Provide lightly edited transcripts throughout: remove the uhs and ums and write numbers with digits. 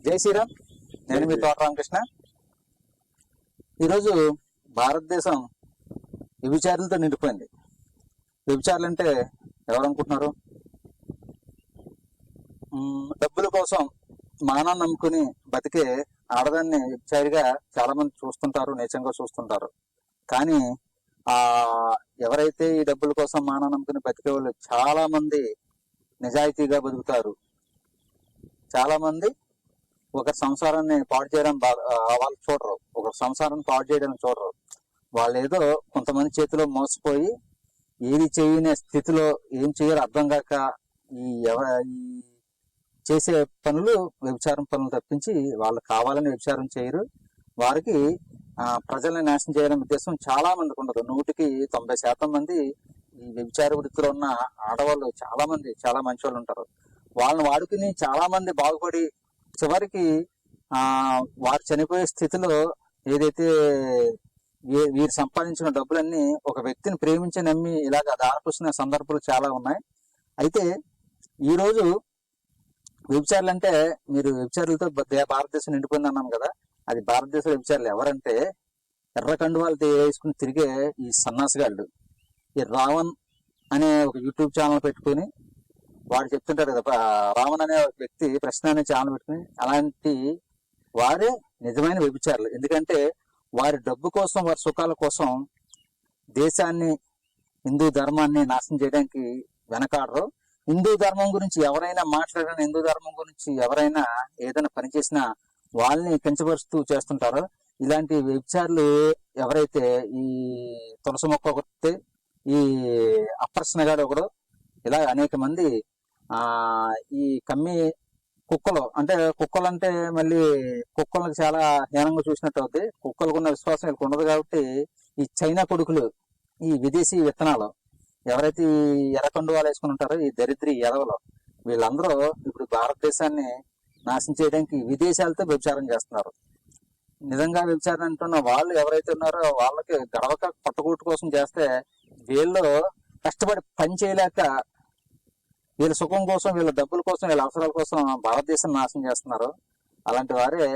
జై శ్రీరామ్. నేను మీ తోట రామకృష్ణ. ఈరోజు భారతదేశం వ్యభిచారులతో నిండిపోయింది. వ్యభిచారులు అంటే ఎవరు అనుకుంటున్నారు? డబ్బుల కోసం మానాన్ని నమ్ముకుని బతికే ఆడదాన్ని వ్యభిచారిగా చాలా మంది చూస్తుంటారు, నీచంగా చూస్తుంటారు. కానీ ఎవరైతే ఈ డబ్బుల కోసం మానాన్ని నమ్ముకుని బతికే వాళ్ళు చాలా మంది నిజాయితీగా బతుకుతారు. చాలా మంది ఒక సంసారాన్ని పాడు చేయడం వాళ్ళు చూడరు, ఒక సంసారాన్ని పాడు చేయడం చూడరు. వాళ్ళు ఏదో కొంతమంది చేతిలో మోసపోయి ఏది చేయని స్థితిలో ఏం చేయరు అర్థం కాక ఈ చేసే పనులు వ్యభిచారం పనులు తప్పించి వాళ్ళు కావాలని వ్యభిచారం చేయరు. వారికి ప్రజల్ని నాశనం చేయడం ఉద్దేశం చాలా మందికి ఉండదు. 100% మంది ఈ వ్యభిచార వృత్తిలో ఉన్న ఆడవాళ్ళు చాలా మంచి వాళ్ళు ఉంటారు. వాళ్ళని వాడుకుని చాలా మంది బాగుపడి చివరికి వారు చనిపోయే స్థితిలో ఏదైతే వీరు సంపాదించిన డబ్బులన్నీ ఒక వ్యక్తిని ప్రేమించి నమ్మి ఇలాగ దారిపుస్తున్న సందర్భాలు చాలా ఉన్నాయి. అయితే ఈరోజు వ్యభిచారులు అంటే మీరు వ్యభిచారులతో భారతదేశం నిండిపోయింది అన్నాను కదా. అది భారతదేశ వ్యభిచారులు ఎవరంటే ఎర్రకండువాలు వేసుకుని తిరిగే ఈ సన్నాసిగాళ్ళు. ఈ రావణ్ అనే ఒక యూట్యూబ్ ఛానల్ పెట్టుకుని వాడు చెప్తుంటారు కదా, రావణ్ అనే ఒక వ్యక్తి ప్రశ్న అనే ఛానల్ పెట్టుకుని, అలాంటి వారే నిజమైన వ్యభిచారులు. ఎందుకంటే వారి డబ్బు కోసం, వారి సుఖాల కోసం దేశాన్ని, హిందూ ధర్మాన్ని నాశనం చేయడానికి వెనకాడరు. హిందూ ధర్మం గురించి ఎవరైనా మాట్లాడినా, హిందూ ధర్మం గురించి ఎవరైనా ఏదైనా పని చేసినా వాళ్ళని కించపరుస్తూ చేస్తుంటారు. ఇలాంటి వ్యభిచారులు ఎవరైతే ఈ తులసి మొక్క ఒకటి, ఈ అప్రశ్నగాడు ఒకడు, ఇలా అనేక మంది ఈ కమ్మి కుక్కలు అంటే మళ్ళీ కుక్కలకు చాలా హీనంగా చూసినట్టు అవుతుంది. కుక్కలకు ఉన్న విశ్వాసం వీళ్ళకి ఉండదు. కాబట్టి ఈ చైనా కొడుకులు, ఈ విదేశీ విత్తనాలు ఎవరైతే ఈ ఎర్రకండువాలు వేసుకుని ఉంటారో, ఈ దరిద్రి ఎదవలు, వీళ్ళందరూ ఇప్పుడు భారతదేశాన్ని నాశనం చేయడానికి విదేశాలతో వ్యభిచారం చేస్తున్నారు. నిజంగా వ్యభిచారం అంటున్న వాళ్ళు ఎవరైతే ఉన్నారో వాళ్ళకి గడవక పట్టుకూటు కోసం చేస్తే, వీళ్ళు కష్టపడి పని చేయలేక వీళ్ళ సుఖం కోసం, వీళ్ళ డబ్బుల కోసం, వీళ్ళ అవసరాల కోసం భారతదేశం నాశనం చేస్తున్నారు. అలాంటి వారే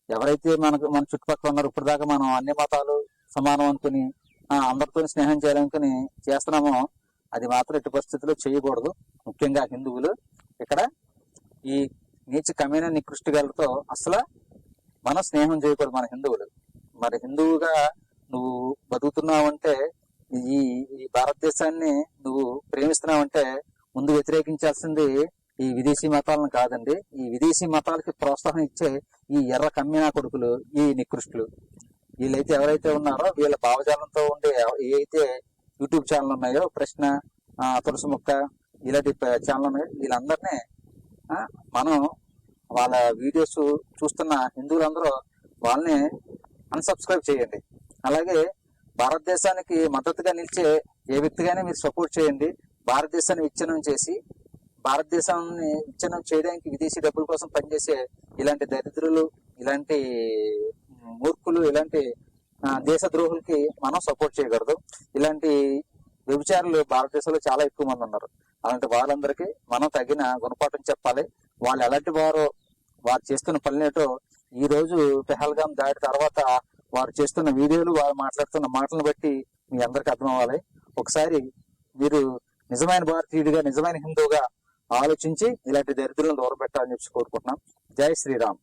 ఎవరైతే మన చుట్టుపక్కల ఉన్నారు, ఇప్పుడు దాకా మనం అన్ని మతాలు సమానం అనుకుని అందరితో స్నేహం చేయాలనుకుని చేస్తున్నామో, అది మాత్రం ఎట్టి పరిస్థితుల్లో చేయకూడదు. ముఖ్యంగా హిందువులు ఇక్కడ ఈ నీచ కమ్యూన నికృష్టిగాలతో అసలు మనం స్నేహం చేయకూడదు. మన హిందువులు, మరి హిందువుగా నువ్వు బతుకుతున్నావంటే, ఈ భారతదేశాన్ని నువ్వు ప్రేమిస్తున్నావంటే ముందు వ్యతిరేకించాల్సింది ఈ విదేశీ మతాలను కాదండి. ఈ విదేశీ మతాలకి ప్రోత్సాహం ఇచ్చే ఈ ఎర్ర కమ్యూనా కొడుకులు, ఈ నికృష్టులు, వీళ్ళైతే ఎవరైతే ఉన్నారో వీళ్ళ భావజాలంతో ఉండే ఏవైతే యూట్యూబ్ ఛానల్ ఉన్నాయో, ప్రశ్న, తులసి మొక్క, ఇలాంటి ఛానల్ ఉన్నాయో, వీళ్ళందరినీ మనం వాళ్ళ వీడియోస్ చూస్తున్న హిందువులందరూ వాళ్ళని అన్సబ్స్క్రైబ్ చేయండి. అలాగే భారతదేశానికి మద్దతుగా నిలిచే ఏ వ్యక్తిగానే మీరు సపోర్ట్ చేయండి. భారతదేశాన్ని విచ్ఛిన్నం చేసి, భారతదేశాన్ని విచ్ఛిన్నం చేయడానికి విదేశీ డబ్బుల కోసం పనిచేసే ఇలాంటి దరిద్రులు, ఇలాంటి మూర్ఖులు, ఇలాంటి దేశ ద్రోహులకి మనం సపోర్ట్ చేయకూడదు. ఇలాంటి వ్యభిచారులు భారతదేశంలో చాలా ఎక్కువ మంది ఉన్నారు. అలాంటి వాళ్ళందరికీ మనం తగిన గుణపాఠం చెప్పాలి. వాళ్ళు ఎలాంటి వారు చేస్తున్న పనులేటో ఈ రోజు పెహల్గాం దాడి తర్వాత వారు చేస్తున్న వీడియోలు, వారు మాట్లాడుతున్న మాటలను బట్టి మీ అందరికి అర్థం అవ్వాలి. ఒకసారి మీరు నిజమైన భారతీయుడిగా, నిజమైన హిందువుగా ఆలోచించి ఇలాంటి దరిద్రులను దూరం పెట్టాలని చెప్పి కోరుకుంటున్నాం. జై శ్రీరామ్.